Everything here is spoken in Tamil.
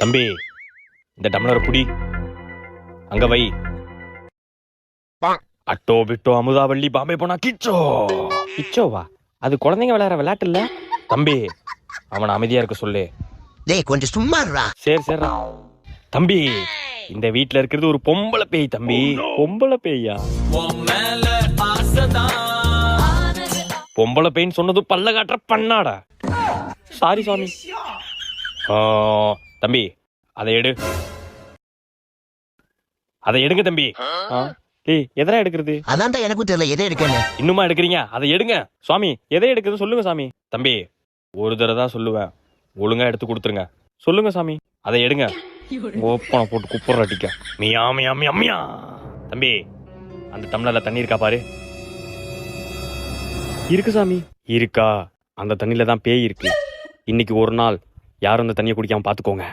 தம்பி, இந்த டம்ளர் புடி, அங்க வை. அட்டோ பிட்டோ அமுதாவள்ளி பாம்பே போனா கிச்சோ. கிச்சோவா? அது குழந்தைங்க விளையாடுற விளையாட்டு இல்ல தம்பி. அவனை அமைதியா இருக்க சொல்லு. டேய் கொஞ்சம் சும்மா இருடா. சரி சரி தம்பி, இந்த வீட்ல இருக்கிறது ஒரு பொம்பளை பேய் தம்பி. பொம்பளை பேயா? பொம்பளை பேய்ன்னு சொன்னது பல்ல காட்டுற பண்ணாடா. சாரி சாமி. தம்பி, அதை எடு. அதை எடுங்க தம்பி. ஏய், எதனா எடுக்கிறது? அதான்டா எனக்கும் தெரியல எதை எடுக்கன்னு. இன்னுமா எடுக்கிறீங்க? அதை எடுங்க சுவாமி. எதை எடுக்கிறது சொல்லுங்க சாமி. தம்பி, ஒரு தடவை தான் சொல்லுவேன், ஒழுங்கா எடுத்து கொடுத்துருங்க. சொல்லுங்க சாமி, அதை எடுங்க. ஓப்பனை போட்டு குப்புற அடிக்க. மியா மியா மியா மியா. தம்பி, அந்த டம்ளர்ல தண்ணி இருக்கா பாரு. இருக்கு சாமி. இருக்கா? அந்த தண்ணியில தான் பேய் இருக்கு. இன்னைக்கு ஒரு நாள் யாரும் அந்த தண்ணியை குடிக்காம பாத்துக்கோங்க.